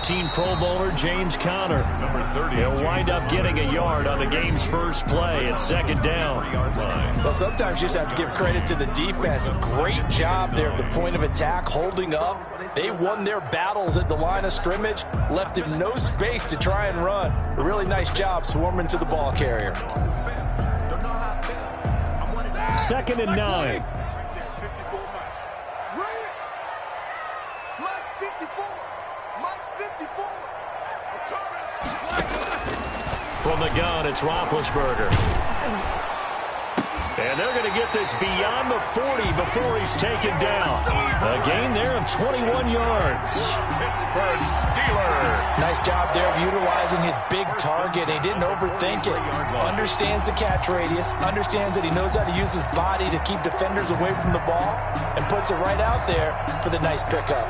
2019 Pro Bowler James Conner. He'll wind up getting a yard on the game's first play at second down. Well, sometimes you just have to give credit to the defense. Great job there at the point of attack, holding up. They won their battles at the line of scrimmage, left him no space to try and run. A really nice job swarming to the ball carrier. 2nd and 9. From the gun, it's Roethlisberger. And they're going to get this beyond the 40 before he's taken down. A gain there of 21 yards. Pittsburgh Steelers. Nice job there of utilizing his big target. He didn't overthink it. Understands the catch radius. Understands that he knows how to use his body to keep defenders away from the ball. And puts it right out there for the nice pickup.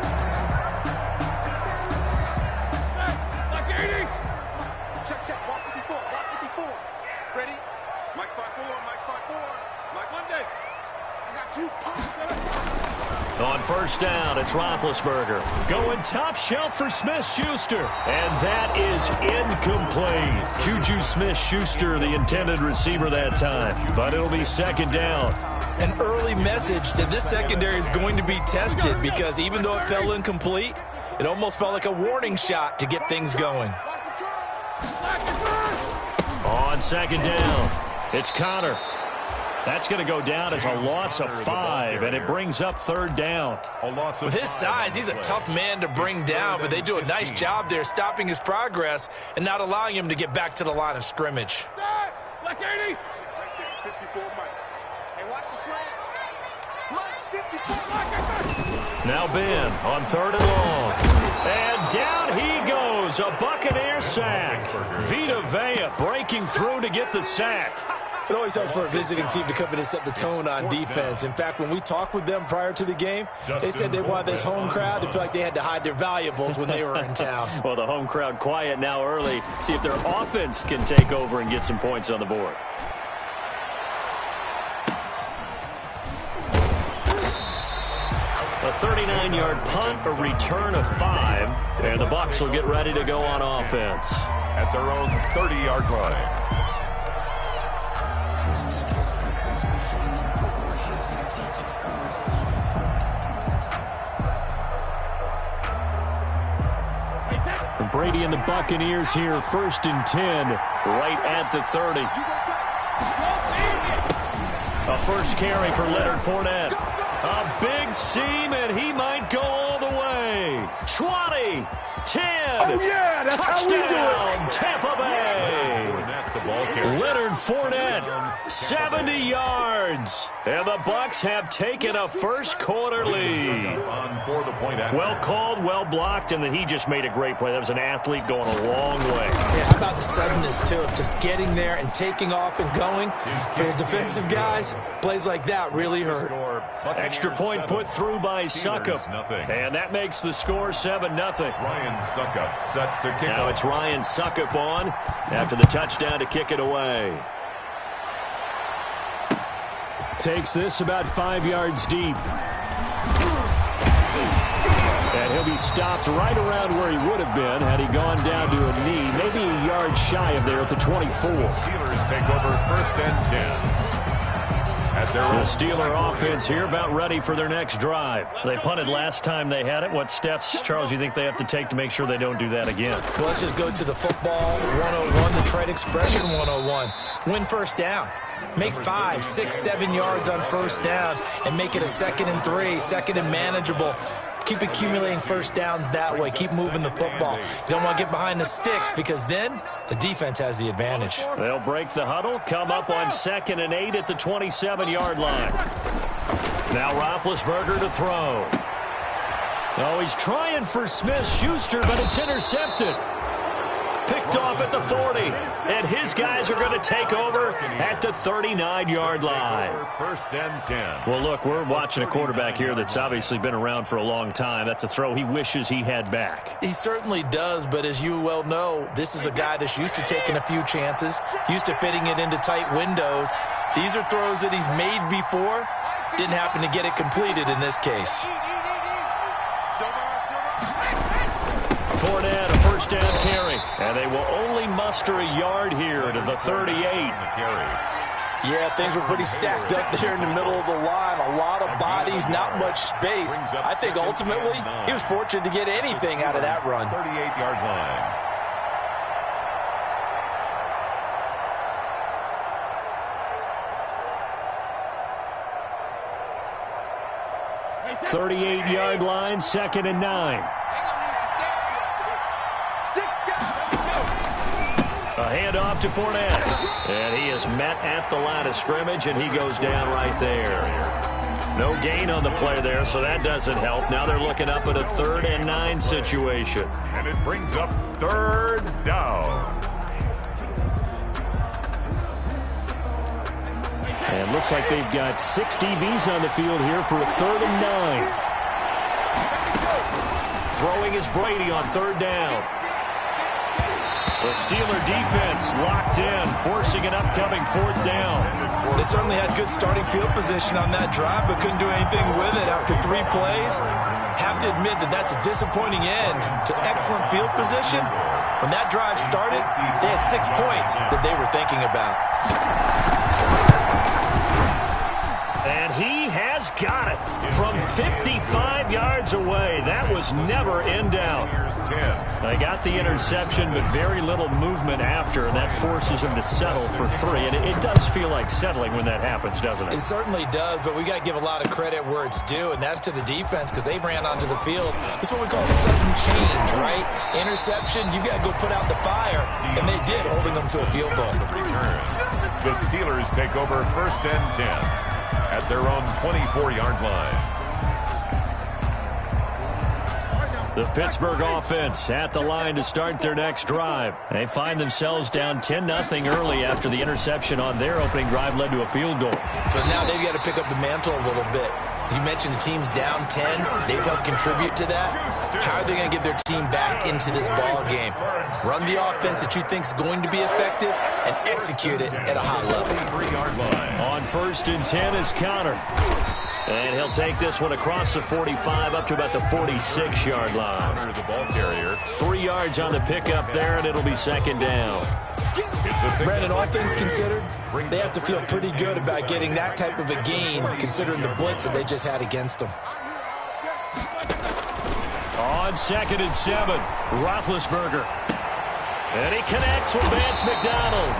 On first down, it's Roethlisberger. Going top shelf for Smith-Schuster. And that is incomplete. Juju Smith-Schuster, the intended receiver that time. But it'll be second down. An early message that this secondary is going to be tested, because even though it fell incomplete, it almost felt like a warning shot to get things going. On second down, it's Conner. That's going to go down as a loss of 5, and it brings up third down. With his size, he's a tough man to bring down, but they do a nice job there stopping his progress and not allowing him to get back to the line of scrimmage. Now Ben on 3rd and long. And down he goes, a Buccaneer sack. Vita Vea breaking through to get the sack. It always helps for a visiting team to come in and set the tone on defense. In fact, when we talked with them prior to the game, they said they wanted this home crowd to feel like they had to hide their valuables when they were in town. Well, the home crowd quiet now early. See if their offense can take over and get some points on the board. A 39-yard punt, a return of 5, and the Bucs will get ready to go on offense. At their own 30-yard line. Brady and the Buccaneers here, 1st and 10, right at the 30. A first carry for Leonard Fournette. A big seam, and he might go all the way. 20, 10, oh, yeah, that's touchdown, how we do it. Tampa Bay. Leonard Fournette, 70 yards. And the Bucs have taken a first-quarter lead. Well called, well blocked, and then he just made a great play. That was an athlete going a long way. Yeah, how about the suddenness, too, of just getting there and taking off and going? For the defensive guys, plays like that really hurt. Extra point put through by Suckup. And that makes the score 7-0. Ryan Suckup set to kick. Now it's Ryan Suckup on after the touchdown to kick it away. Takes this about 5 yards deep. And he'll be stopped right around where he would have been had he gone down to a knee, maybe a yard shy of there at the 24. Steelers take over 1st and 10. The Steeler offense here about ready for their next drive. They punted last time they had it. What steps, Charles, you think they have to take to make sure they don't do that again? Well, let's just go to the football 101, the trade expression 101. Win first down. Make 5, 6, 7 yards on first down and make it a 2nd and 3, 2nd and manageable. Keep accumulating first downs that way. Keep moving the football. You don't want to get behind the sticks because then the defense has the advantage. They'll break the huddle, come up on 2nd and 8 at the 27-yard line. Now Roethlisberger to throw. Oh, he's trying for Smith-Schuster, but it's intercepted. Picked off at the 40, and his guys are going to take over at the 39-yard line. 1st and 10. Well, look, we're watching a quarterback here that's obviously been around for a long time. That's a throw he wishes he had back. He certainly does, but as you well know, this is a guy that's used to taking a few chances, used to fitting it into tight windows. These are throws that he's made before. Didn't happen to get it completed in this case. Fournette, a first down carry. And they will only muster a yard here to the 38. Yeah, things were pretty stacked up there in the middle of the line. A lot of bodies, not much space. I think ultimately he was fortunate to get anything out of that run. 38-yard line. 38-yard line, 2nd and 9. A handoff to Fournette. And he is met at the line of scrimmage, and he goes down right there. No gain on the play there, so that doesn't help. Now they're looking up at a 3rd and 9 situation. And it brings up 3rd down. And looks like they've got 6 DBs on the field here for a 3rd and 9. Throwing is Brady on 3rd down. The Steeler defense locked in, forcing an upcoming 4th down. They certainly had good starting field position on that drive, but couldn't do anything with it after 3 plays. Have to admit that that's a disappointing end to excellent field position. When that drive started, they had 6 points that they were thinking about. And he has got it from 55 yards away. That was never in doubt. They got the interception, but very little movement after, and that forces him to settle for 3. And it does feel like settling when that happens, doesn't it? It certainly does, but we got to give a lot of credit where it's due, and that's to the defense because they ran onto the field. It's what we call sudden change, right? Interception, you got to go put out the fire, and they did, holding them to a field goal. The Steelers take over 1st and 10 at their own 24-yard line. The Pittsburgh offense at the line to start their next drive. They find themselves down 10-0 early after the interception on their opening drive led to a field goal. So now they've got to pick up the mantle a little bit. You mentioned the team's down 10. They've helped contribute to that. How are they going to get their team back into this ball game? Run the offense that you think is going to be effective and execute it at a high level. On 1st and 10 is Connor. And he'll take this one across the 45 up to about the 46-yard line. The ball carrier. 3 yards on the pickup there, and it'll be 2nd down. Brandon, all things considered, they have to feel pretty good about getting that type of a gain considering the blitz that they just had against them. On 2nd and 7, Roethlisberger. And he connects with Vance McDonald.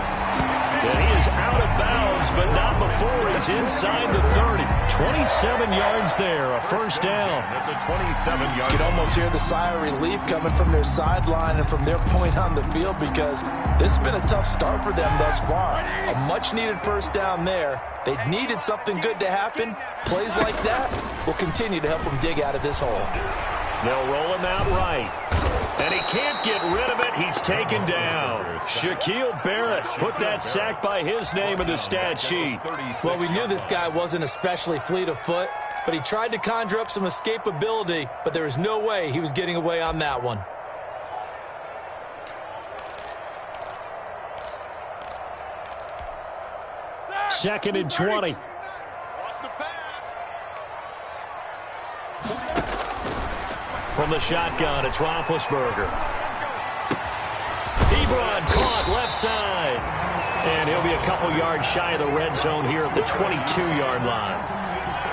And he is out of bounds, but not before he's inside the 30. 27 yards there, a 1st down. At the 27-yard You can almost hear the sigh of relief coming from their sideline and from their point on the field because this has been a tough start for them thus far. A much-needed 1st down there. They needed something good to happen. Plays like that will continue to help them dig out of this hole. They'll roll him out right. And he can't get rid of it. He's taken down. Shaquille Barrett put that sack by his name in the stat sheet. Well, we knew this guy wasn't especially fleet of foot, but he tried to conjure up some escapability, but there was no way he was getting away on that one. Second and 20. From the shotgun, it's Roethlisberger. Ebron caught left side. And he'll be a couple yards shy of the red zone here at the 22-yard line.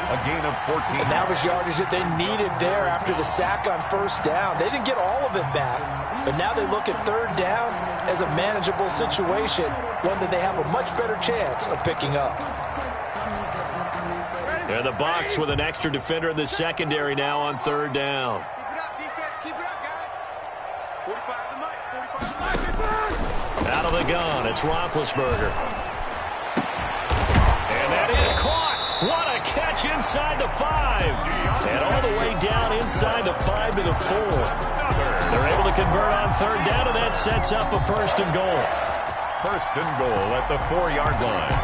A gain of 14. An average yardage that they needed there after the sack on 1st down. They didn't get all of it back, but now they look at 3rd down as a manageable situation, one that they have a much better chance of picking up. And the Bucs with an extra defender in the secondary now on 3rd down. Out of the gun, it's Roethlisberger. And that is caught. What a catch inside the 5. And all the way down inside the 5 to the 4. They're able to convert on 3rd down, and that sets up a 1st and goal. 1st and goal at the 4-yard line.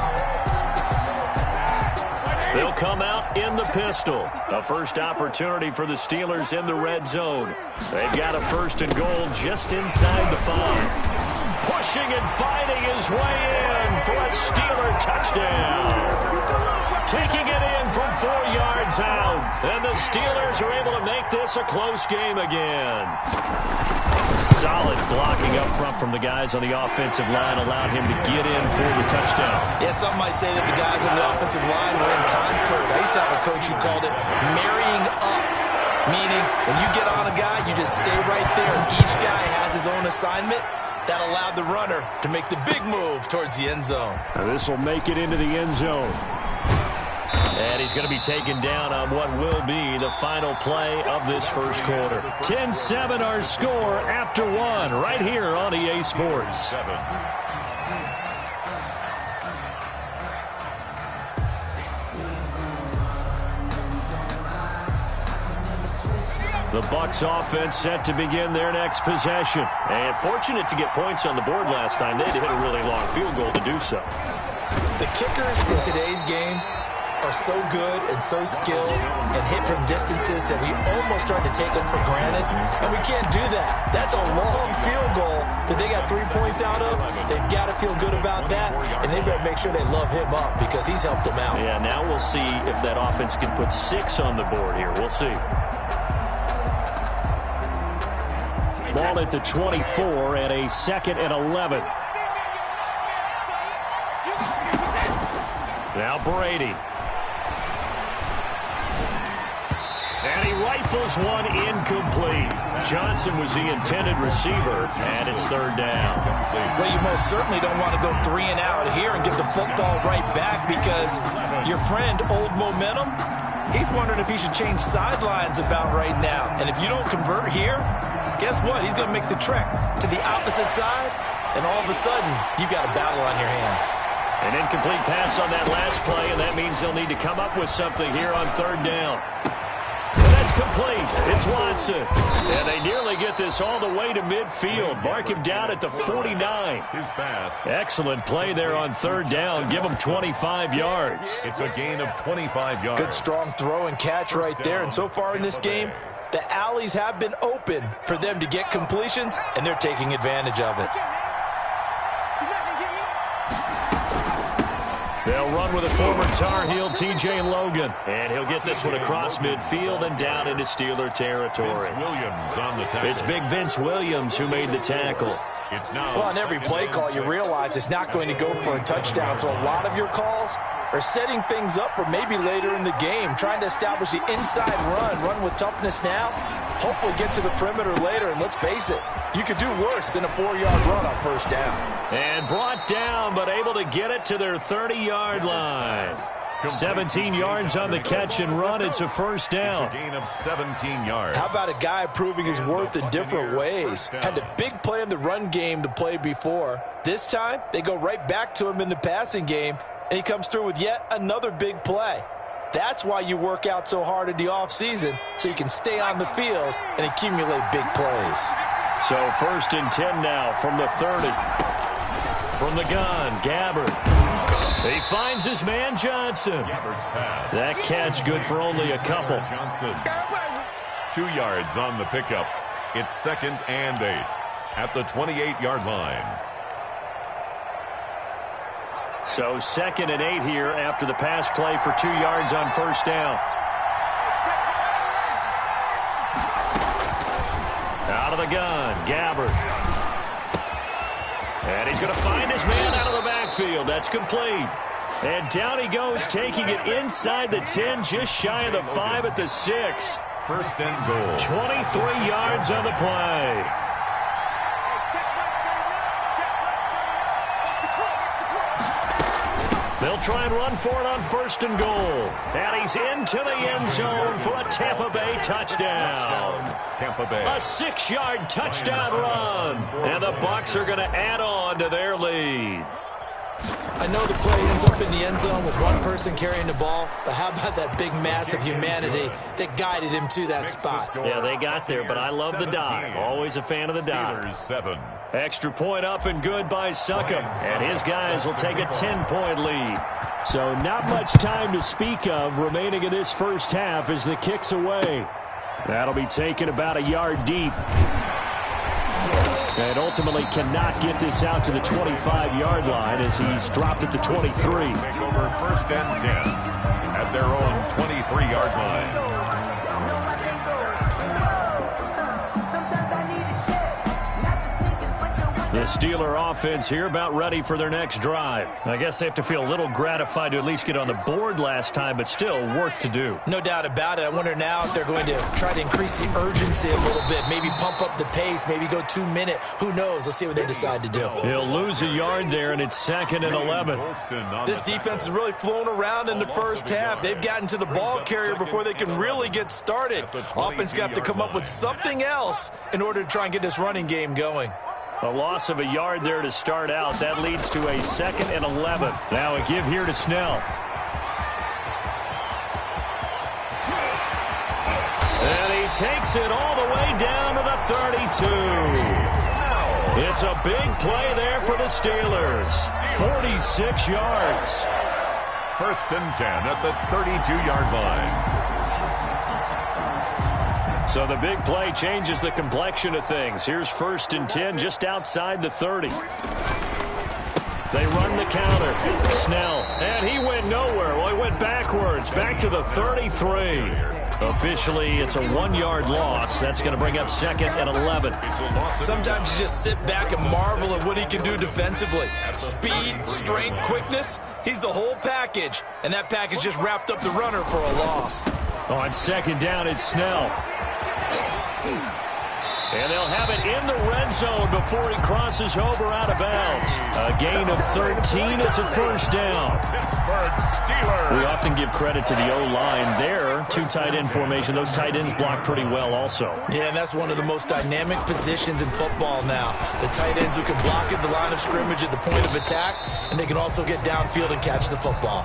They'll come out in the pistol. A first opportunity for the Steelers in the red zone. They've got a 1st and goal just inside the 5. Pushing and fighting his way in for a Steeler touchdown. Taking it in from yards out. And the Steelers are able to make this a close game again. Solid blocking up front from the guys on the offensive line allowed him to get in for the touchdown. Yeah, some might say that the guys on the offensive line were in concert. I used to have a coach who called it marrying up, meaning when you get on a guy, you just stay right there. Each guy has his own assignment. That allowed the runner to make the big move towards the end zone. This will make it into the end zone. And he's going to be taken down on what will be the final play of this first quarter. 10-7 our score after one right here on EA Sports. The Bucs offense set to begin their next possession. And fortunate to get points on the board last time. They had to hit a really long field goal to do so. The kickers in today's game are so good and so skilled and hit from distances that we almost start to take them for granted. And we can't do that. That's a long field goal that they got 3 points out of. They've got to feel good about that. And they better make sure they love him up because he's helped them out. Yeah, now we'll see if that offense can put 6 on the board here. We'll see. Ball at the 24 and a 2nd and 11. Now Brady. And he rifles one incomplete. Johnson was the intended receiver, and it's 3rd down. Well, you most certainly don't want to go 3 and out here and give the football right back because your friend, Old Momentum, he's wondering if he should change sidelines about right now. And if you don't convert here, guess what? He's going to make the trek to the opposite side, and all of a sudden, you've got a battle on your hands. An incomplete pass on that last play, and that means they'll need to come up with something here on 3rd down. And that's complete. It's Watson. And they nearly get this all the way to midfield. Mark him down at the 49. His pass. Excellent play there on 3rd down. Give him 25 yards. It's a gain of 25 yards. Good strong throw and catch right there. And so far in this game, the alleys have been open for them to get completions, and they're taking advantage of it. They'll run with a former Tar Heel, T.J. Logan. And he'll get this one across midfield and down into Steeler territory. Vince Williams on the tackle. It's big Vince Williams who made the tackle. It's now well, on every play call, you realize it's not going to go for a touchdown. So a lot of your calls are setting things up for maybe later in the game, trying to establish the inside run with toughness now, hopefully get to the perimeter later. And let's face it, you could do worse than a 4-yard run on 1st down. And brought down, but able to get it to their 30-yard line. 17 yards on the catch and run. It's a 1st down. It's a gain of 17 yards. How about a guy proving his worth in different ways? Had a big play in the run game to play before. This time, they go right back to him in the passing game, and he comes through with yet another big play. That's why you work out so hard in the offseason, so you can stay on the field and accumulate big plays. So 1st and 10 now from the 30. From the gun, Gabbard. He finds his man, Johnson. That catch good for only a couple. Johnson. 2 yards on the pickup. It's 2nd and 8 at the 28-yard line. So 2nd and 8 here after the pass play for 2 yards on 1st down. Out of the gun, Gabbard. And he's going to find his man out of the backfield. That's complete. And down he goes, taking it inside the 10, just shy of the 5 at the 6. 1st and goal. 23 yards on the play. They'll try and run for it on 1st and goal. And he's into the end zone for a Tampa Bay touchdown. Tampa Bay. A 6-yard touchdown run. And the Bucs are going to add on to their lead. I know the play ends up in the end zone with one person carrying the ball, but how about that big mass of humanity that guided him to that spot? Yeah, they got there, but I love the dive. Always a fan of the dive. 7. Extra point up and good by Succop. And his guys will take a 10-point lead. So not much time to speak of remaining in this first half as the kick's away. That'll be taken about a yard deep. And ultimately cannot get this out to the 25-yard line as he's dropped at the 23. Take over first and 10 at their own 23-yard line. The Steeler offense here about ready for their next drive. I guess they have to feel a little gratified to at least get on the board last time, but still work to do. No doubt about it. I wonder now if they're going to try to increase the urgency a little bit, maybe pump up the pace, maybe go 2 minute. Who knows? Let's see what they decide to do. He'll lose a yard there, and it's 2nd and 11. This defense has really flown around in the first half. They've gotten to the ball carrier before they can really get started. Offense got to come up with something else in order to try and get this running game going. A loss of a yard there to start out. That leads to a 2nd and 11. Now a give here to Snell. And he takes it all the way down to the 32. It's a big play there for the Steelers. 46 yards. First and 10 at the 32-yard line. So the big play changes the complexion of things. Here's 1st and 10 just outside the 30. They run the counter. Snell. And he went nowhere. Well, he went backwards. Back to the 33. Officially, it's a 1-yard loss. That's going to bring up 2nd and 11. Sometimes you just sit back and marvel at what he can do defensively. Speed, strength, quickness. He's the whole package. And that package just wrapped up the runner for a loss. On 2nd down, it's Snell. And they'll have it in the red zone before he crosses over out of bounds. A gain of 13. It's a 1st down. Pittsburgh Steelers. We often give credit to the O-line there. 2 tight end formation. Those tight ends block pretty well also. Yeah, and that's one of the most dynamic positions in football now. The tight ends who can block at the line of scrimmage at the point of attack, and they can also get downfield and catch the football.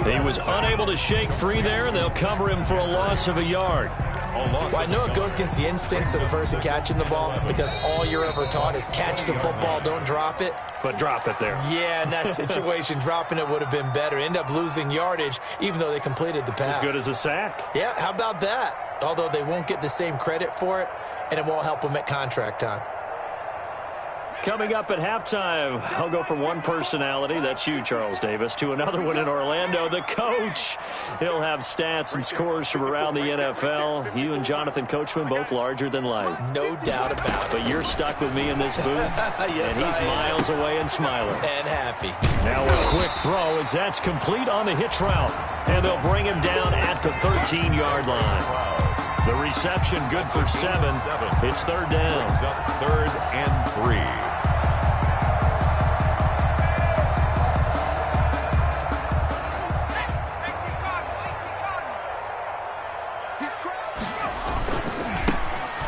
He was unable to shake free there, and they'll cover him for a loss of a yard. Well, I know it goes against the instincts of the person catching the ball because all you're ever taught is catch the football, don't drop it. But drop it there. Yeah, in that situation, dropping it would have been better. End up losing yardage, even though they completed the pass. As good as a sack. Yeah, how about that? Although they won't get the same credit for it, and it won't help them at contract time. Coming up at halftime, I'll go from one personality, that's you, Charles Davis, to another one in Orlando, the coach. He'll have stats and scores from around the NFL. You and Jonathan Coachman, both larger than life. No doubt about it. But you're stuck with me in this booth, yes, and he's miles away and smiling. And happy. Now a quick throw as that's complete on the hitch route. And they'll bring him down at the 13-yard line. The reception good for 7. It's 3rd down. 3rd and 3.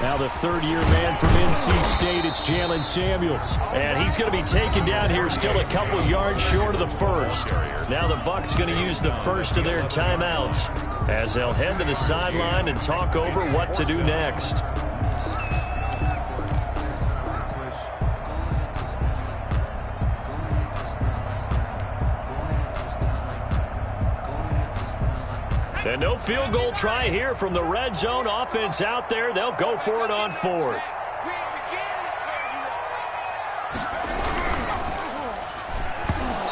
Now the 3rd-year man from NC State, it's Jalen Samuels. And he's going to be taken down here still a couple yards short of the 1st. Now the Bucs going to use the 1st of their timeouts as they'll head to the sideline and talk over what to do next. And no field goal try here from the red zone. Offense out there. They'll go for it on 4th.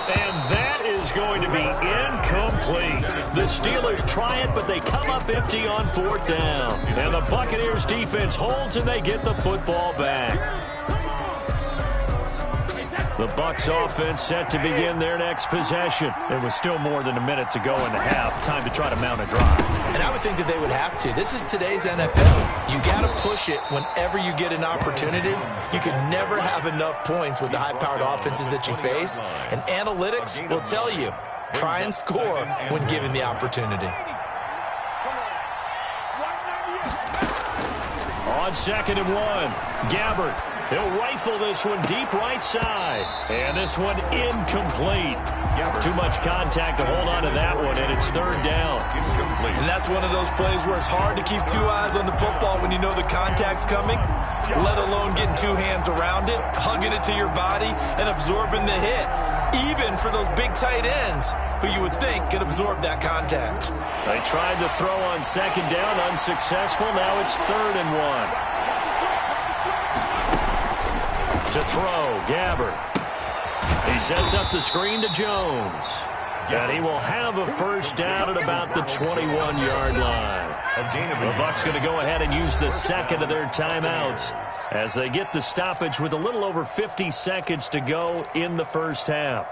And that is going to be incomplete. The Steelers try it, but they come up empty on 4th down. And the Buccaneers defense holds, and they get the football back. The Bucs offense set to begin their next possession. There was still more than a minute to go in the half. Time to try to mount a drive. And I would think that they would have to. This is today's NFL. You got to push it whenever you get an opportunity. You can never have enough points with the high-powered offenses that you face. And analytics will tell you, try and score when given the opportunity. On 2nd and 1, Gabbert. He'll rifle this one deep right side. And this one incomplete. Too much contact to hold on to that one, and it's 3rd down. And that's one of those plays where it's hard to keep 2 eyes on the football when you know the contact's coming, let alone getting 2 hands around it, hugging it to your body, and absorbing the hit, even for those big tight ends who you would think could absorb that contact. They tried to throw on 2nd down, unsuccessful. Now it's 3rd and 1. To throw, Gabbert. He sets up the screen to Jones. And he will have a first down at about the 21-yard line. The Bucs going to go ahead and use the second of their timeouts as they get the stoppage with a little over 50 seconds to go in the first half.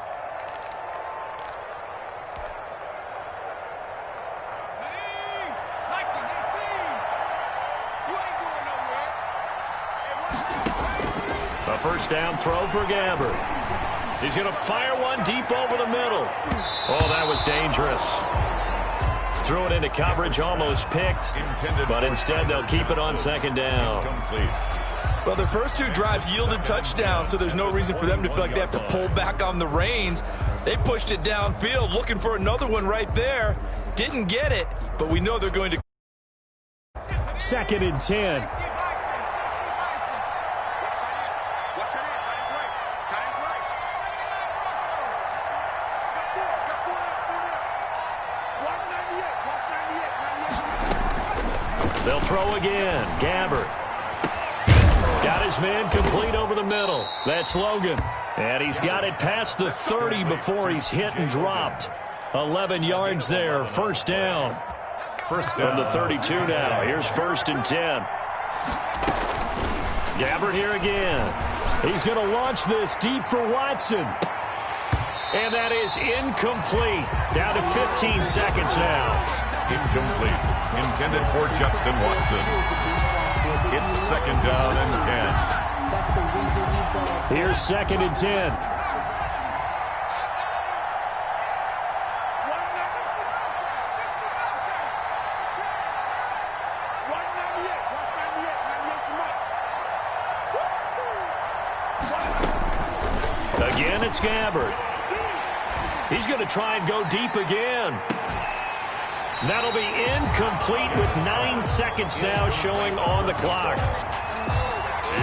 A first down throw for Gabbert. He's going to fire one deep over the middle. Oh, that was dangerous. Threw it into coverage, almost picked, but instead they'll keep it on second down. Well, their first two drives yielded touchdowns, so there's no reason for them to feel like they have to pull back on the reins. They pushed it downfield, looking for another one right there. Didn't get it, but we know they're going to. 2nd and 10. They'll throw again. Gabbert. Got his man complete over the middle. That's Logan. And he's got it past the 30 before he's hit and dropped. 11 yards there. First down. From the 32 now. Here's 1st and 10. Gabbert here again. He's going to launch this deep for Watson. And that is incomplete. Down to 15 seconds now. Incomplete. Intended for Justin Watson. It's 2nd down and 10. Here's 2nd and 10. Again, it's Gabbert. He's going to try and go deep again. That'll be incomplete with 9 seconds now showing on the clock.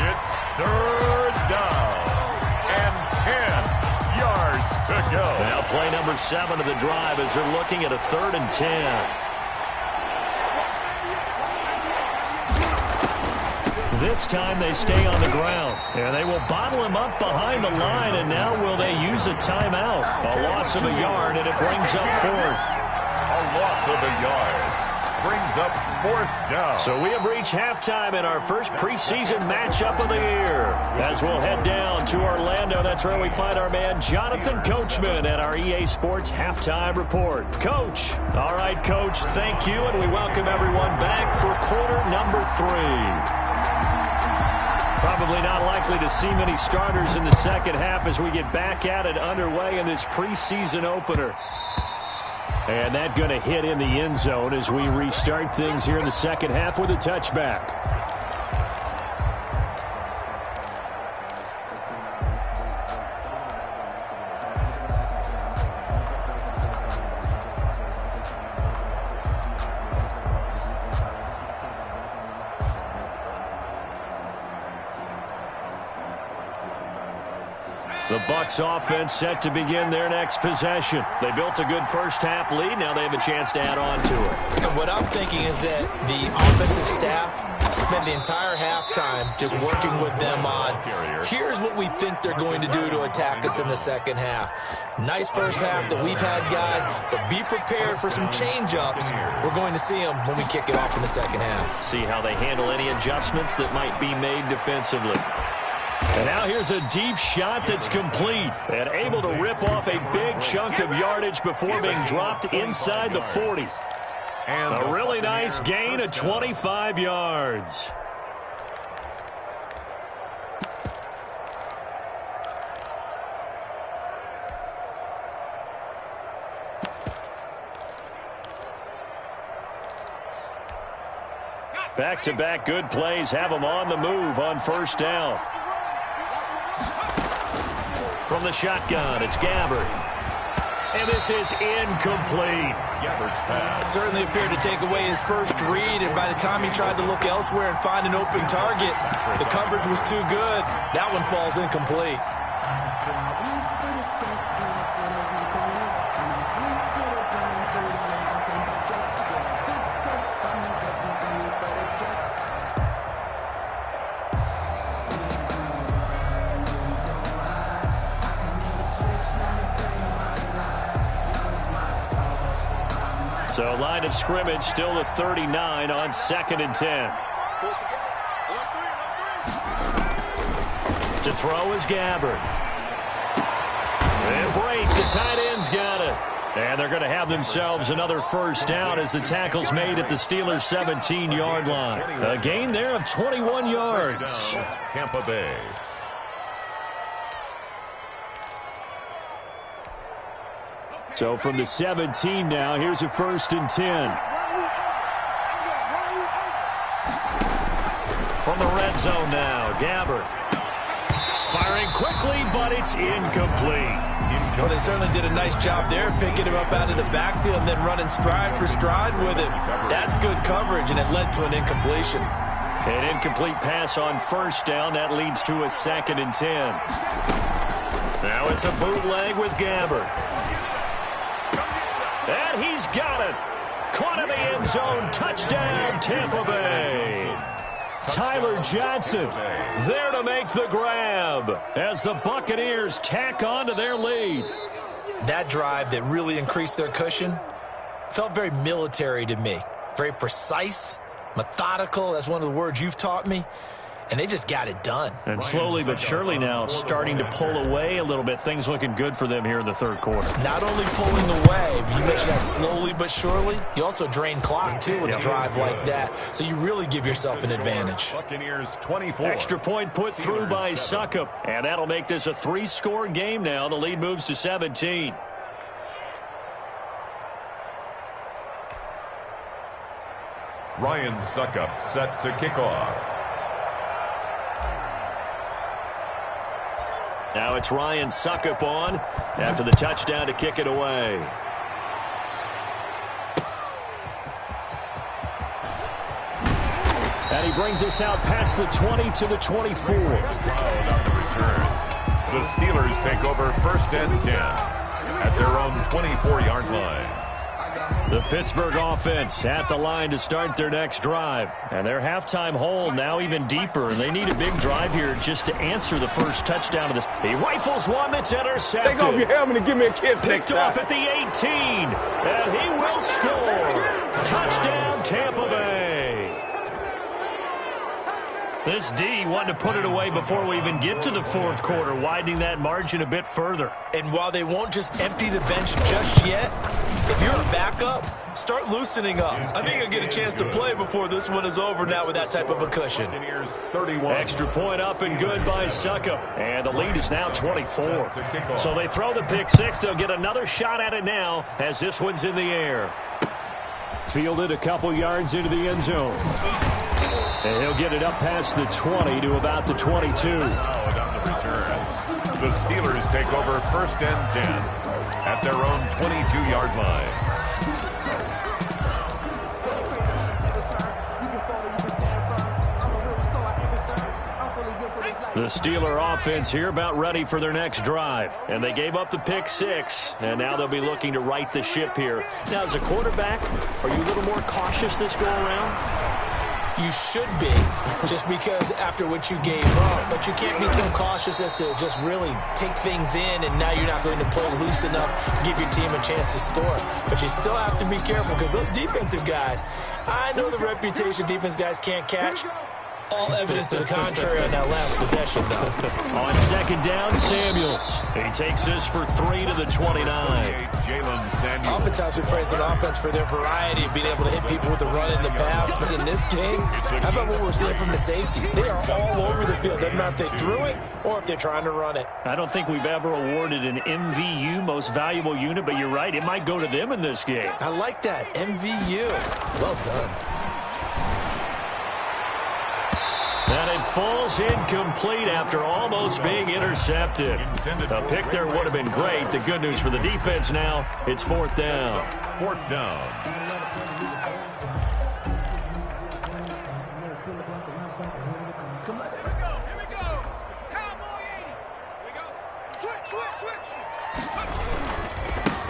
It's 3rd down and 10 yards to go. Now play number 7 of the drive as they're looking at a 3rd and 10. This time they stay on the ground, and they will bottle him up behind the line, and now will they use a timeout? A loss of a yard, and it brings up 4th. A loss of a yard brings up 4th down. So we have reached halftime in our first preseason matchup of the year. As we'll head down to Orlando, that's where we find our man Jonathan Coachman at our EA Sports Halftime Report. Coach. All right, Coach, thank you, and we welcome everyone back for quarter number 3. Probably not likely to see many starters in the second half as we get back at it underway in this preseason opener. And that going to hit in the end zone as we restart things here in the second half with a touchback. The Bucs offense set to begin their next possession. They built a good first-half lead. Now they have a chance to add on to it. And what I'm thinking is that the offensive staff spent the entire halftime just working with them on, here's what we think they're going to do to attack us in the second half. Nice first half that we've had, guys, but be prepared for some change-ups. We're going to see them when we kick it off in the second half. See how they handle any adjustments that might be made defensively. And now here's a deep shot that's complete and able to rip off a big chunk of yardage before being dropped inside the 40. And a really nice gain of 25 yards. Back-to-back good plays have them on the move on first down. From the shotgun, it's Gabbert. And this is incomplete. Gabbert's pass certainly appeared to take away his first read, and by the time he tried to look elsewhere and find an open target, the coverage was too good. That one falls incomplete. So line of scrimmage still at 39 on 2nd and 10. To throw is Gabbard. And Brate, the tight end's got it. And they're going to have themselves another first down as the tackle's made at the Steelers' 17-yard line. A gain there of 21 yards. Tampa Bay. So from the 17 now, here's a 1st and 10. From the red zone now, Gabbard. Firing quickly, but it's incomplete. Well, they certainly did a nice job there, picking him up out of the backfield and then running stride for stride with him. That's good coverage, and it led to an incompletion. An incomplete pass on 1st down. That leads to a 2nd and 10. Now it's a bootleg with Gabbard. And he's got it. Caught in the end zone. Touchdown, Tampa Bay. Tyler Johnson there to make the grab as the Buccaneers tack on to their lead. That drive that really increased their cushion felt very military to me. Very precise, methodical. That's one of the words you've taught me. And they just got it done. And slowly but surely now starting to pull away a little bit. Things looking good for them here in the 3rd quarter. Not only pulling away, but you mentioned that slowly but surely. You also drain clock, too, with a drive like that. So you really give yourself an advantage. Buccaneers 24. Extra point put through by Succop. And that'll make this a 3-score game now. The lead moves to 17. Ryan Succop set to kick off. Now it's Ryan Succop on after the touchdown to kick it away. And he brings us out past the 20 to the 24. The Steelers take over 1st and 10 at their own 24-yard line. The Pittsburgh offense at the line to start their next drive. And their halftime hole now even deeper. And they need a big drive here just to answer the first touchdown of this. He rifles one that's intercepted. Take off your helmet and give me a kiss. Picked off at the 18. And he will score. Touchdown, Tampa Bay. This D wanted to put it away before we even get to the 4th quarter, widening that margin a bit further. And while they won't just empty the bench just yet, if you're a backup, start loosening up. I think you'll get a chance to play before this one is over now with that type of a cushion. Extra point up and good by Succop. And the lead is now 24. So they throw the pick 6. They'll get another shot at it now as this one's in the air. Fielded a couple yards into the end zone. And he'll get it up past the 20 to about the 22. The Steelers take over 1st and 10 at their own 22-yard line. The Steeler offense here about ready for their next drive. And they gave up the pick 6, and now they'll be looking to right the ship here. Now, as a quarterback, are you a little more cautious this go-around? You should be, just because after what you gave up. But you can't be so cautious as to just really take things in, and now you're not going to play loose enough to give your team a chance to score. But you still have to be careful, because those defensive guys, I know the reputation defense guys can't catch. All evidence to the contrary on that last possession, though. On 2nd down, Samuels. He takes this for 3 to the 29. Oftentimes we praise an offense for their variety of being able to hit people with the run in the pass. But in this game, how about what we're seeing from the safeties? They are all over the field. Doesn't matter if they threw it or if they're trying to run it. I don't think we've ever awarded an MVU, most valuable unit, but you're right. It might go to them in this game. I like that. MVU. Well done. And it falls incomplete after almost being intercepted. A pick there would have been great. The good news for the defense now, it's 4th down. 4th down.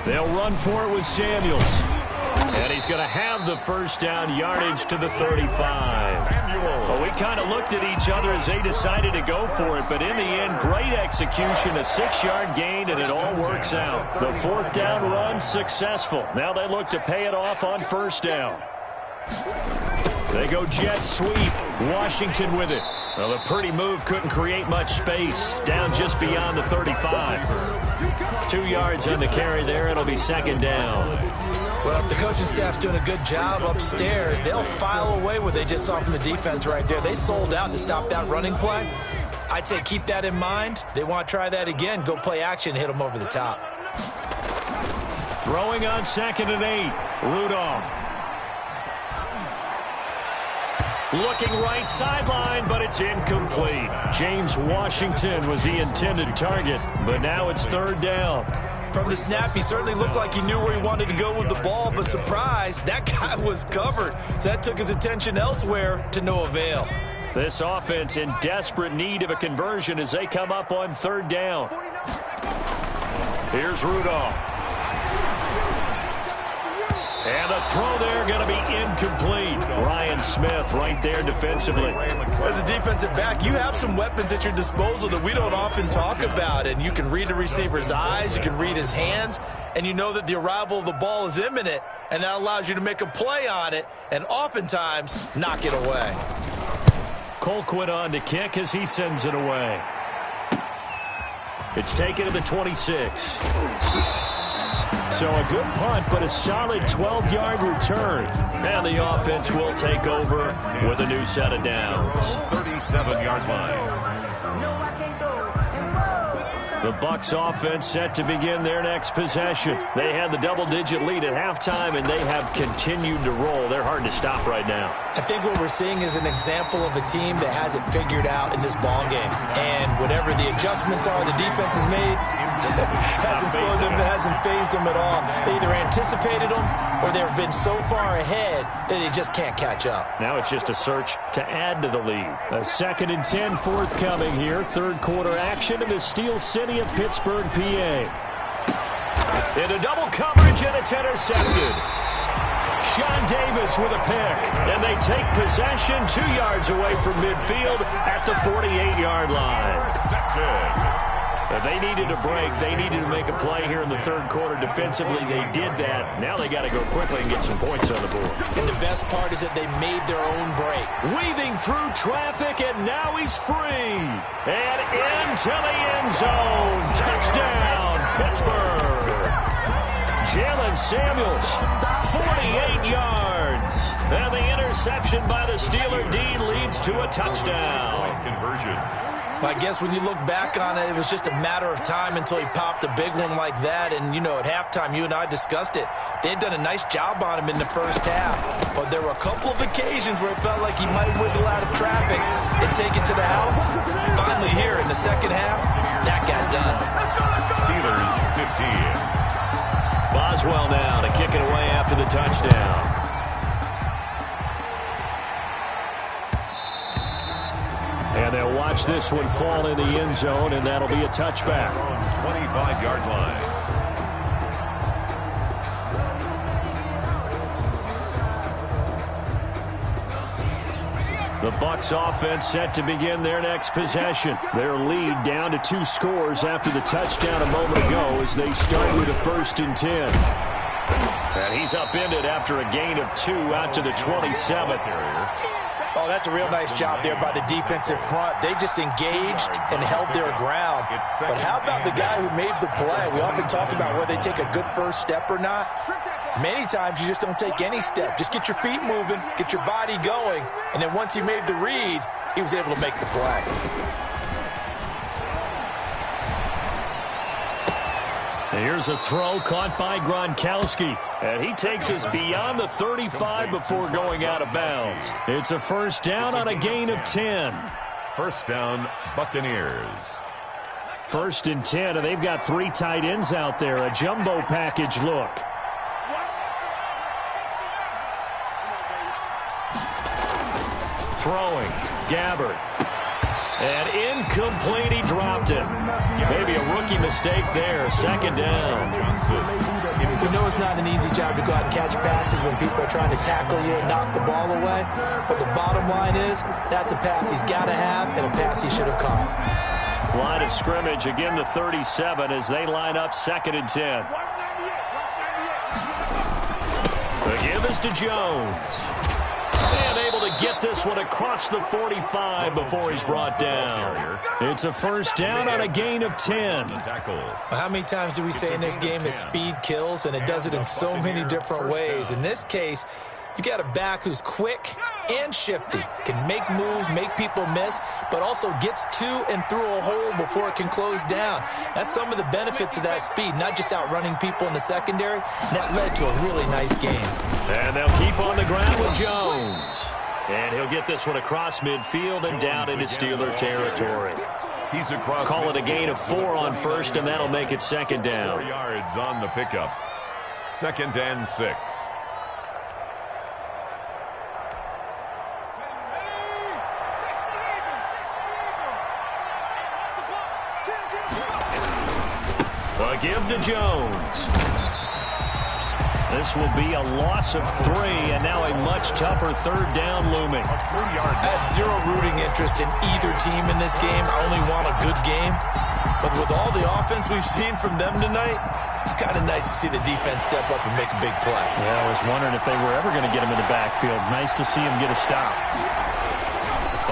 They'll run for it with Samuels. And he's going to have the first down, yardage to the 35. Well, we kind of looked at each other as they decided to go for it, but in the end, great execution, a 6-yard gain, and it all works out. The fourth down run successful. Now they look to pay it off on first down. They go jet sweep. Washington with it. Well, the pretty move couldn't create much space. Down just beyond the 35. 2 yards on the carry there. It'll be second down. Well, if the coaching staff's doing a good job upstairs, they'll file away what they just saw from the defense right there. They sold out to stop that running play. I'd say keep that in mind. They want to try that again. Go play action, hit them over the top. Throwing on 2nd and 8. Rudolph. Looking right sideline, but it's incomplete. James Washington was the intended target, but now it's third down. From the snap, he certainly looked like he knew where he wanted to go with the ball, but surprise, that guy was covered. So that took his attention elsewhere to no avail. This offense in desperate need of a conversion as they come up on third down. Here's Rudolph. And the throw there going to be incomplete. Ryan Smith right there defensively. As a defensive back, you have some weapons at your disposal that we don't often talk about. And you can read the receiver's eyes, you can read his hands, and you know that the arrival of the ball is imminent, and that allows you to make a play on it and oftentimes knock it away. Colquitt on to kick as he sends it away. It's taken to the 26. So a good punt, but a solid 12-yard return. And the offense will take over with a new set of downs. 37-yard line. The Bucs offense set to begin their next possession. They had the double-digit lead at halftime, and they have continued to roll. They're hard to stop right now. I think what we're seeing is an example of a team that has it figured out in this ball game. And whatever the adjustments are the defense has made, hasn't slowed them, hasn't phased them at all. They either anticipated them or they've been so far ahead that they just can't catch up. Now it's just a search to add to the lead. A 2nd and 10 forthcoming here. Third quarter action in the Steel City of Pittsburgh, PA. Into double coverage, and it's intercepted. Sean Davis with a pick, and they take possession 2 yards away from midfield at the 48-yard line. They needed a break. They needed to make a play here in the third quarter. Defensively, they did that. Now they got to go quickly and get some points on the board. And the best part is that they made their own break. Weaving through traffic, and now he's free. And into the end zone. Touchdown, Pittsburgh. Jalen Samuels, 48 yards. And the interception by the Steeler D leads to a touchdown. Conversion. I guess when you look back on it, it was just a matter of time until he popped a big one like that. And, you know, at halftime, you and I discussed it. They had done a nice job on him in the first half. But there were a couple of occasions where it felt like he might wiggle out of traffic and take it to the house. Finally here in the second half, that got done. Steelers 15. Boswell now to kick it away after the touchdown. And they'll watch this one fall in the end zone, and that'll be a touchback. 25-yard line. The Bucs offense set to begin their next possession. Their lead down to 2 scores after the touchdown a moment ago as they start with a 1st and 10. And he's upended after a gain of 2 out to the 27th. Oh, that's a real nice job there by the defensive front. They just engaged and held their ground. But how about the guy who made the play? We often talk about whether they take a good first step or not. Many times you just don't take any step. Just get your feet moving, get your body going, and then once he made the read, he was able to make the play. Here's a throw caught by Gronkowski. And he takes us beyond the 35 before going out of bounds. It's a first down on a gain of 10. First down, Buccaneers. 1st and 10, and they've got 3 tight ends out there. A jumbo package look. Throwing. Gabbert. And incomplete, he dropped it. Maybe a rookie mistake there. 2nd down. We know it's not an easy job to go out and catch passes when people are trying to tackle you and knock the ball away. But the bottom line is, that's a pass he's got to have and a pass he should have caught. Line of scrimmage, again the 37 as they line up 2nd and 10. The give is to Jones. And able to get this one across the 45 before he's brought down. It's a first down on a gain of 10. How many times do we say in this game that speed kills, and it does it in so many different ways? In this case, you got a back who's quick and shifty, can make moves, make people miss, but also gets to and through a hole before it can close down. That's some of the benefits of that speed, not just outrunning people in the secondary. That led to a really nice game. And they'll keep on the ground with Jones. And he'll get this one across midfield and down into Steeler territory. He's across. Call it a gain of 4 on first, and that'll make it 2nd down. 4 yards on the pickup. 2nd and 6. A give to Jones. This will be a loss of 3, and now a much tougher 3rd down looming. I have zero rooting interest in either team in this game. I only want a good game. But with all the offense we've seen from them tonight, it's kind of nice to see the defense step up and make a big play. Yeah, I was wondering if they were ever going to get him in the backfield. Nice to see him get a stop.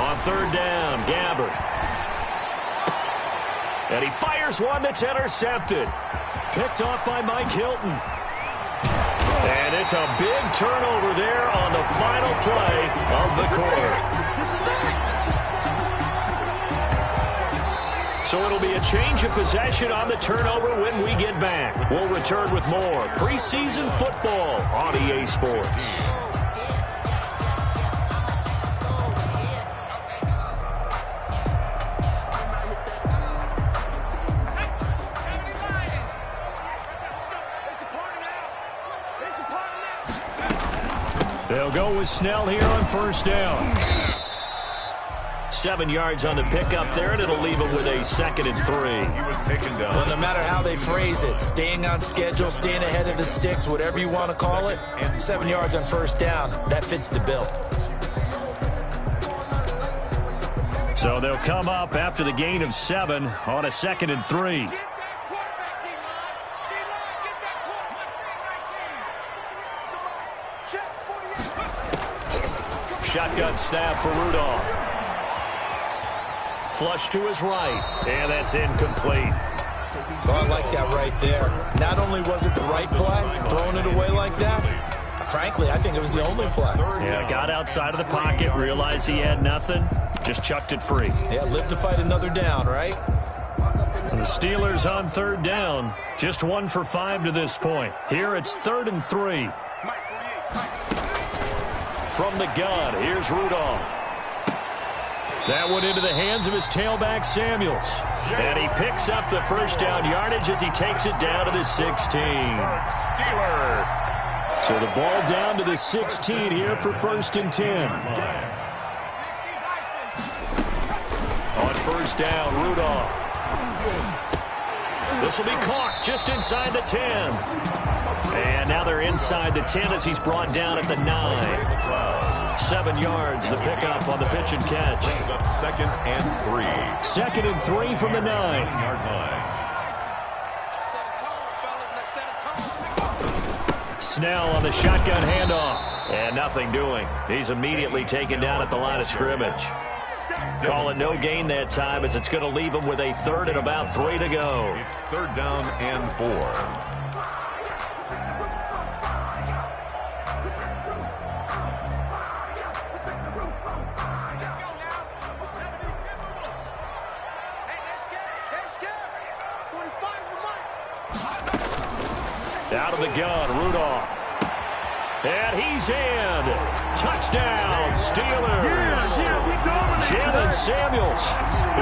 On 3rd down, Gabbard. And he fires one that's intercepted. Picked off by Mike Hilton. And it's a big turnover there on the final play of the quarter. So it'll be a change of possession on the turnover when we get back. We'll return with more preseason football on EA Sports. They'll go with Snell here on 1st down. 7 yards on the pickup there, and it'll leave him with a 2nd and 3. He was taken down. Well, no matter how they phrase it, staying on schedule, staying ahead of the sticks, whatever you want to call it, 7 yards on 1st down, that fits the bill. So they'll come up after the gain of 7 on a 2nd and 3. Shotgun snap for Rudolph. Flush to his right, and that's incomplete. Oh, I like that right there. Not only was it the right play, throwing it away like that, frankly, I think it was the only play. Yeah, got outside of the pocket, realized he had nothing, just chucked it free. Yeah, live to fight another down, right? The Steelers on 3rd down, just 1 for 5 to this point. Here it's 3rd and 3. From the gun, here's Rudolph. That one into the hands of his tailback, Samuels. And he picks up the first down yardage as he takes it down to the 16. Steeler. So the ball down to the 16 here for 1st and 10. On 1st down, Rudolph. This will be caught just inside the 10. And now they're inside the 10 as he's brought down at the 9. 7 yards, the pickup on the pitch and catch. Brings up 2nd and 3. 2nd and 3 from the 9-yard line. Snell on the shotgun handoff. And nothing doing. He's immediately taken down at the line of scrimmage. Call it no gain that time as it's going to leave him with a 3rd and about 3 to go. It's 3rd down and 4. Out of the gun, Rudolph. And he's in. Touchdown, Steelers. Jalen Samuels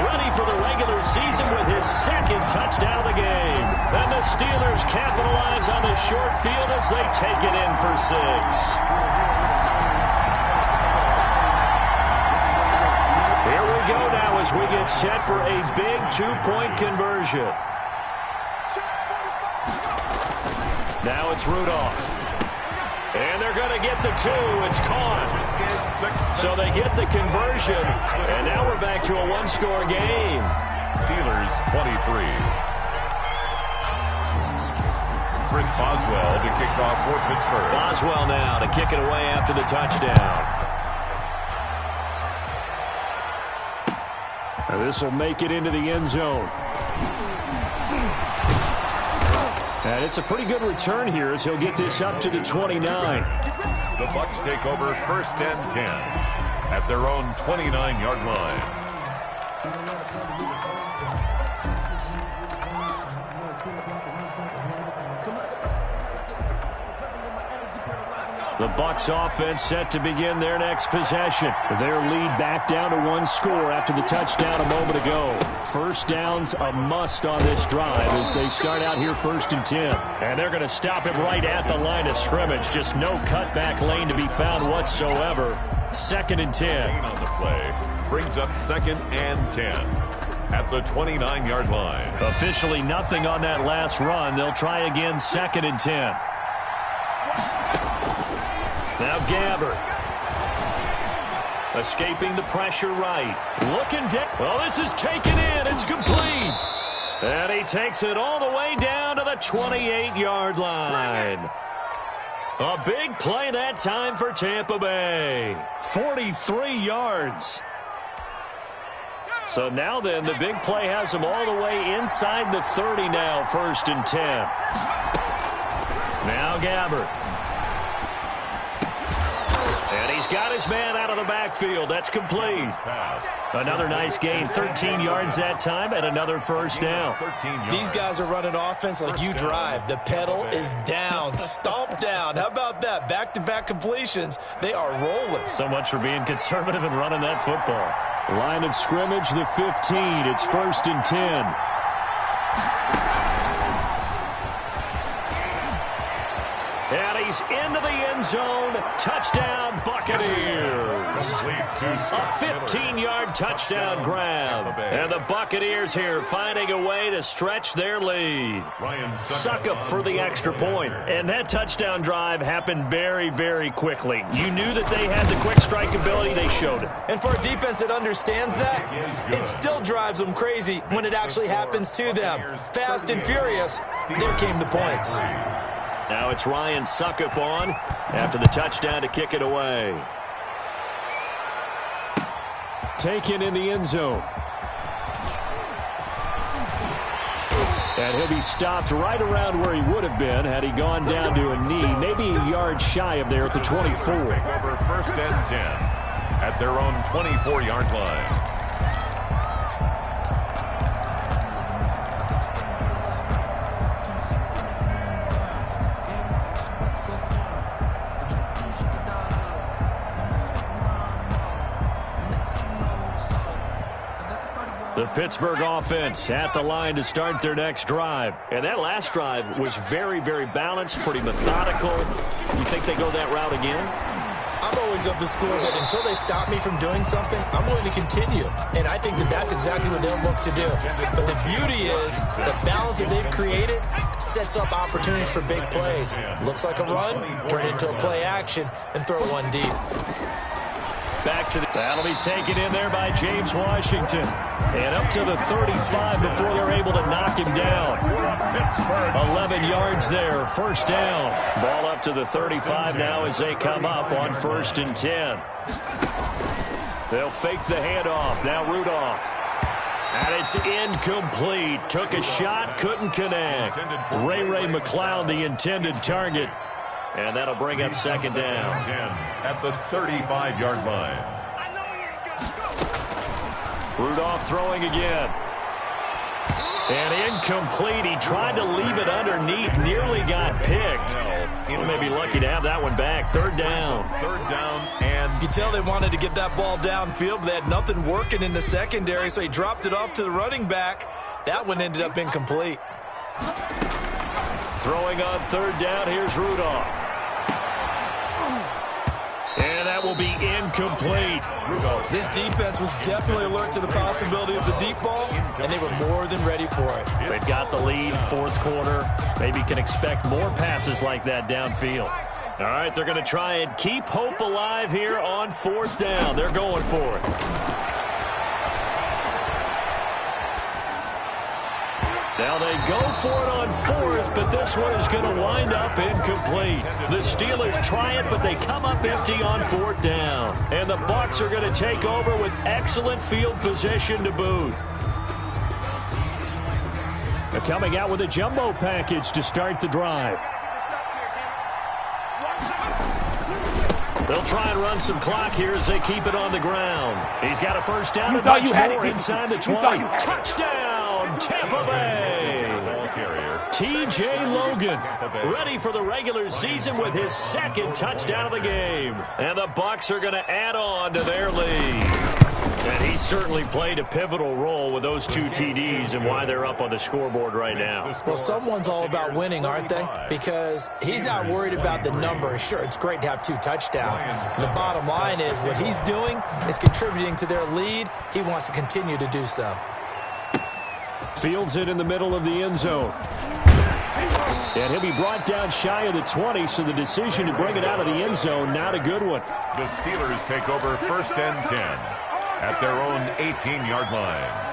ready for the regular season with his 2nd touchdown of the game. And the Steelers capitalize on the short field as they take it in for 6. Here we go now as we get set for a big 2-point conversion. Now it's Rudolph. And they're going to get the 2. It's caught. So they get the conversion. And now we're back to a one-score game. Steelers 23. Chris Boswell to kick off for Pittsburgh. Boswell now to kick it away after the touchdown. This will make it into the end zone. And it's a pretty good return here as he'll get this up to the 29. The Bucs take over 1st and 10 at their own 29-yard line. The Bucs offense set to begin their next possession. Their lead back down to 1 score after the touchdown a moment ago. First down's a must on this drive as they start out here 1st and 10. And they're going to stop him right at the line of scrimmage. Just no cutback lane to be found whatsoever. 2nd and 10. On the play brings up 2nd and 10 at the 29-yard line. Officially nothing on that last run. They'll try again 2nd and 10. Now Gabbert. Escaping the pressure right. Looking down. Well, this is taken in. It's complete. And he takes it all the way down to the 28-yard line. A big play that time for Tampa Bay. 43 yards. So now then, the big play has them all the way inside the 30 now, 1st and 10. Now Gabbert. And he's got his man out of the backfield. That's complete. Another nice gain. 13 yards that time and another 1st down. These guys are running offense like you drive. The pedal is down. Stomp down. How about that? Back-to-back completions. They are rolling. So much for being conservative and running that football. Line of scrimmage, the 15. It's 1st and 10. And he's into the end zone. Touchdown, Buccaneers. A 15-yard touchdown grab. And the Buccaneers here finding a way to stretch their lead. Suckup for the extra point. And that touchdown drive happened very, very quickly. You knew that they had the quick strike ability. They showed it. And for a defense that understands that, it still drives them crazy when it actually happens to them. Fast and furious, there came the points. Now it's Ryan Suckup on after the touchdown to kick it away. Taken in the end zone. And he'll be stopped right around where he would have been had he gone down to a knee, maybe a yard shy of there at the 24. Over 1st and 10 at their own 24-yard line. The Pittsburgh offense at the line to start their next drive. And that last drive was very, very balanced, pretty methodical. You think they go that route again? I'm always of the school that until they stop me from doing something, I'm going to continue. And I think that that's exactly what they'll look to do. But the beauty is the balance that they've created sets up opportunities for big plays. Looks like a run, turn it into a play action, and throw one deep. Back to that'll be taken in there by James Washington. And up to the 35 before they're able to knock him down. 11 yards there, 1st down. Ball up to the 35 now as they come up on 1st and 10. They'll fake the handoff. Now Rudolph. And it's incomplete. Took a shot, couldn't connect. Ray McCloud, the intended target. And that'll bring up 2nd down. 10 at the 35-yard line. Rudolph throwing again. And incomplete. He tried to leave it underneath. Nearly got picked. He may be lucky to have that one back. 3rd down. 3rd down and... You could tell they wanted to get that ball downfield, but they had nothing working in the secondary, so he dropped it off to the running back. That one ended up incomplete. Throwing on 3rd down, here's Rudolph. And that will be incomplete. This defense was definitely alert to the possibility of the deep ball, and they were more than ready for it. They've got the lead, fourth quarter. Maybe can expect more passes like that downfield. All right, they're going to try and keep hope alive here on fourth down. They're going for it. Now they go for it on fourth, but this one is going to wind up incomplete. The Steelers try it, but they come up empty on fourth down. And the Bucs are going to take over with excellent field position to boot. They're coming out with a jumbo package to start the drive. They'll try and run some clock here as they keep it on the ground. He's got a first down and much more inside the 20. Touchdown, Tampa Bay. T.J. Logan ready for the regular season with his second touchdown of the game. And the Bucs are going to add on to their lead. And he certainly played a pivotal role with those two TDs and why they're up on the scoreboard right now. Well, someone's all about winning, aren't they? Because he's not worried about the number. Sure, it's great to have 2 touchdowns. The bottom line is what he's doing is contributing to their lead. He wants to continue to do so. Fields it in the middle of the end zone. And he'll be brought down shy of the 20, so the decision to bring it out of the end zone, not a good one. The Steelers take over first and 10 at their own 18-yard line.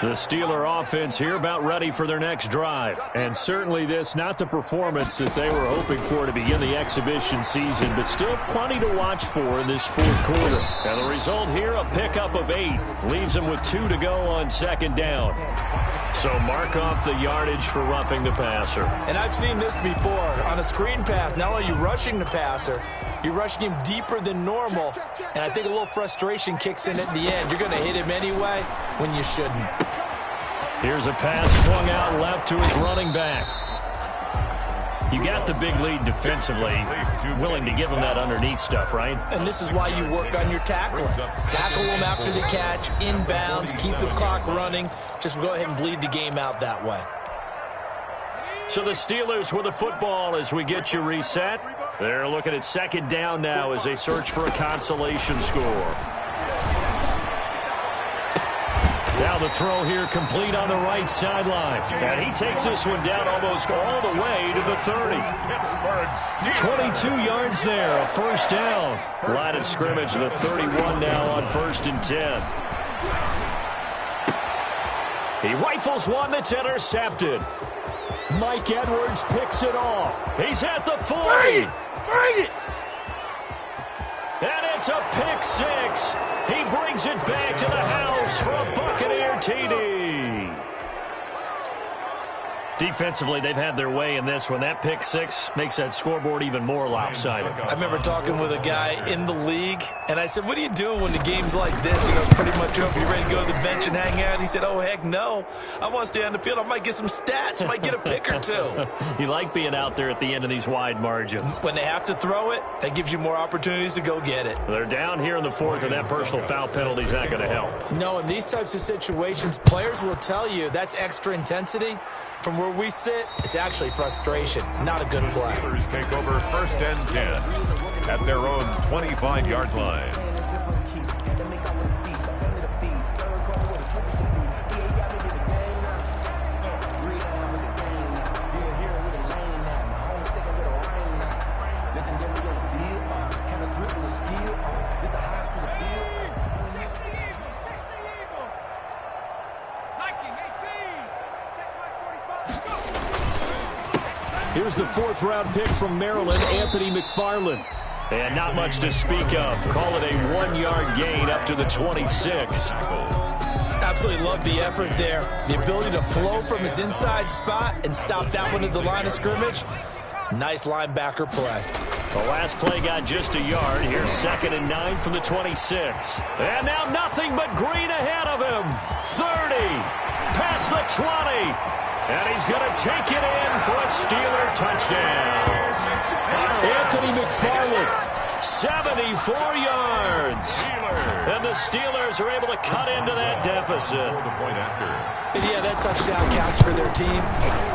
The Steeler offense here about ready for their next drive. And certainly this, not the performance that they were hoping for to begin the exhibition season, but still plenty to watch for in this fourth quarter. And the result here, a pickup of 8. Leaves them with 2 to go on second down. So mark off the yardage for roughing the passer. And I've seen this before. On a screen pass, not only are you rushing the passer, you're rushing him deeper than normal. And I think a little frustration kicks in at the end. You're going to hit him anyway when you shouldn't. Here's a pass swung out left to his running back. You got the big lead defensively, willing to give him that underneath stuff, right? And this is why you work on your tackling. Tackle them after the catch, inbounds, keep the clock running. Just go ahead and bleed the game out that way. So the Steelers with the football as we get you reset. They're looking at second down now as they search for a consolation score. Now the throw here complete on the right sideline. And he takes this one down almost all the way to the 30. 22 yards there, a first down. Line of scrimmage, the 31 now on first and 10. He rifles one that's intercepted. Mike Edwards picks it off. He's at the 40. Bring it! And it's a pick 6. He brings it back to the house for a Buccaneer TD. Defensively, they've had their way in this one. That pick 6 makes that scoreboard even more lopsided. I remember talking with a guy in the league, and I said, what do you do when the game's like this? You know, it's pretty much over. You ready to go to the bench and hang out? He said, oh, heck no. I want to stay on the field. I might get some stats. I might get a pick or 2. You like being out there at the end of these wide margins. When they have to throw it, that gives you more opportunities to go get it. They're down here in the 4th, and that personal foul penalty is not going to help. No, in these types of situations, players will tell you that's extra intensity. From where we sit, it's actually frustration. Not a good play. Steelers take over first and 10 at their own 25-yard line. Here's the 4th-round pick from Maryland, Anthony McFarland. And not much to speak of. Call it a 1-yard gain up to the 26. Absolutely love the effort there. The ability to flow from his inside spot and stop that one at the line of scrimmage. Nice linebacker play. The last play got just a yard. Here's 2nd and 9 from the 26. And now nothing but green ahead of him. 30. Past the 20. And he's going to take it in for a Steeler touchdown. Anthony McFarland 74 yards. And the Steelers are able to cut into that deficit. And yeah, that touchdown counts for their team,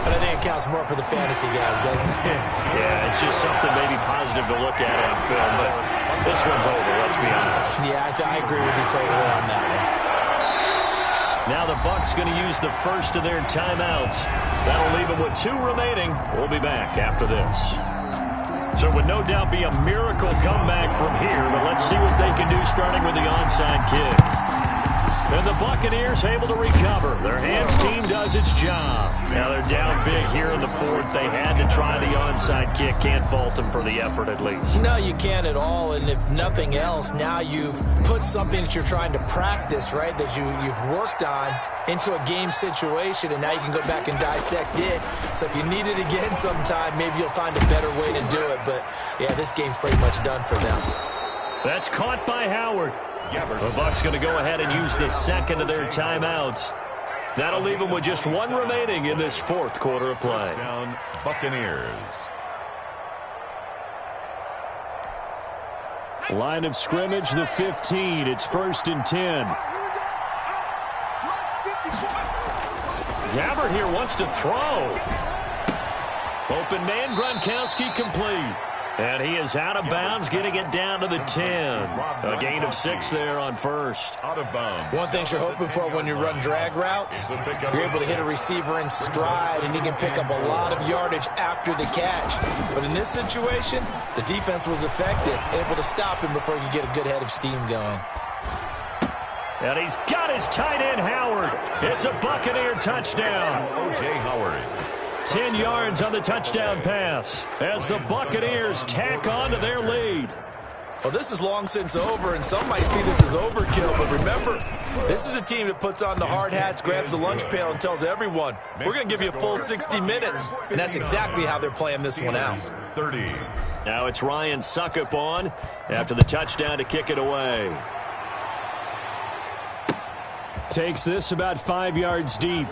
but I think it counts more for the fantasy guys, doesn't it? Yeah, it's just something maybe positive to look at on film, but this one's over, let's be honest. Yeah, I agree with you totally on that one. Now the Bucs going to use the first of their timeouts. That'll leave them with 2 remaining. We'll be back after this. So it would no doubt be a miracle comeback from here, but let's see what they can do starting with the onside kick. And the Buccaneers able to recover. Their hands team does its job. Now they're down big here in the 4th. They had to try the onside kick. Can't fault them for the effort at least. No, you can't at all. And if nothing else, now you've put something that you're trying to practice, right, that you've worked on into a game situation, and now you can go back and dissect it. So if you need it again sometime, maybe you'll find a better way to do it. But, yeah, this game's pretty much done for them. That's caught by Howard. The Bucs going to go ahead and use the second of their timeouts. That'll leave them with just 1 remaining in this 4th quarter of play. Down Buccaneers. Line of scrimmage, the 15. It's 1st and 10. Gabbert here wants to throw. Open man, Gronkowski complete. And he is out of bounds, getting it down to the 10. A gain of 6 there on first. Out of bounds. One thing you're hoping for when you run drag routes, you're able to hit a receiver in stride, and he can pick up a lot of yardage after the catch. But in this situation, the defense was effective, able to stop him before he could get a good head of steam going. And he's got his tight end, Howard. It's a Buccaneer touchdown. O.J. Howard. 10 yards on the touchdown pass as the Buccaneers tack on to their lead. Well, this is long since over, and some might see this as overkill. But remember, this is a team that puts on the hard hats, grabs the lunch pail, and tells everyone, we're going to give you a full 60 minutes. And that's exactly how they're playing this one out. 30. Now it's Ryan Suckup on after the touchdown to kick it away. Takes this about 5 yards deep.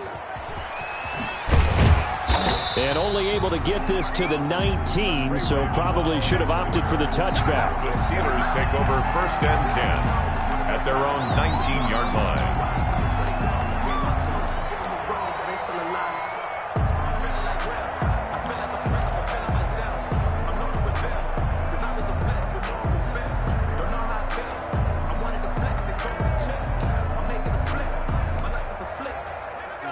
And only able to get this to the 19, so probably should have opted for the touchback. The Steelers take over 1st and 10 at their own 19-yard line.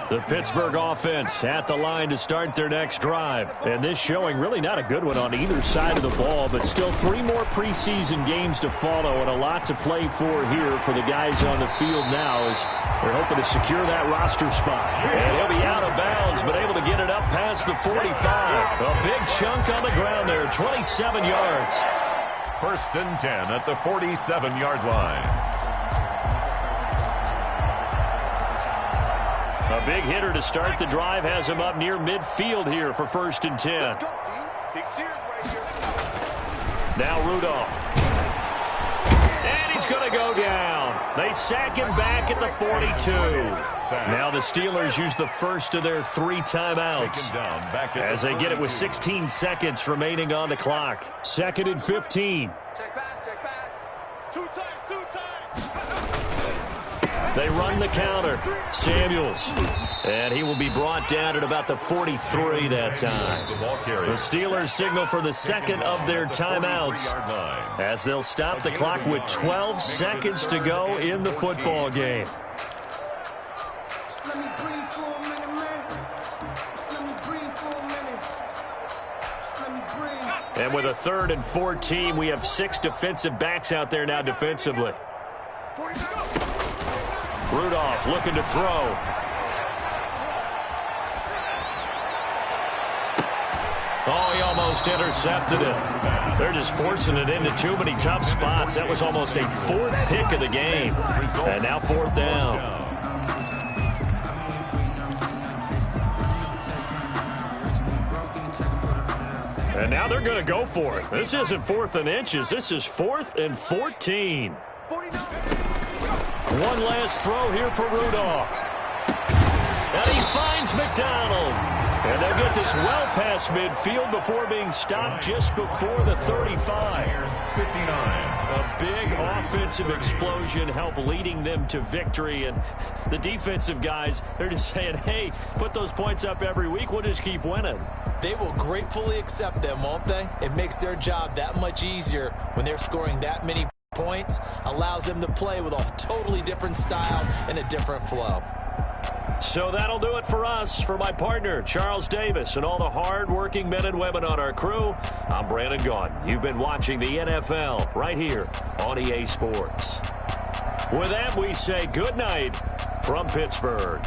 The Pittsburgh offense at the line to start their next drive. And this showing really not a good one on either side of the ball, but still 3 more preseason games to follow and a lot to play for here for the guys on the field now as they're hoping to secure that roster spot. And he'll be out of bounds, but able to get it up past the 45. A big chunk on the ground there, 27 yards. 1st and 10 at the 47-yard line. A big hitter to start the drive has him up near midfield here for 1st and 10. Now Rudolph. And he's going to go down. They sack him back at the 42. Now the Steelers use the first of their 3 timeouts as they get it with 16 seconds remaining on the clock. 2nd and 15. Check back. 2 times. They run the counter. Samuels. And he will be brought down at about the 43 that time. The Steelers signal for the 2nd of their timeouts as they'll stop the clock with 12 seconds to go in the football game. And with a 3rd and 14, we have 6 defensive backs out there now defensively. Rudolph looking to throw. Oh, he almost intercepted it. They're just forcing it into too many tough spots. That was almost a 4th pick of the game. And now 4th down. And now they're going to go for it. This isn't 4th and inches. This is 4th and 14. One last throw here for Rudolph. And he finds McDonald. And they'll get this well past midfield before being stopped just before the 35. 59. A big offensive explosion helped leading them to victory. And the defensive guys, they're just saying, hey, put those points up every week. We'll just keep winning. They will gratefully accept them, won't they? It makes their job that much easier when they're scoring that many points. Allows them to play with a totally different style and a different flow. So that'll do it for us. For my partner, Charles Davis, and all the hard-working men and women on our crew, I'm Brandon Gaudin. You've been watching the NFL right here on EA Sports. With that, we say good night from Pittsburgh.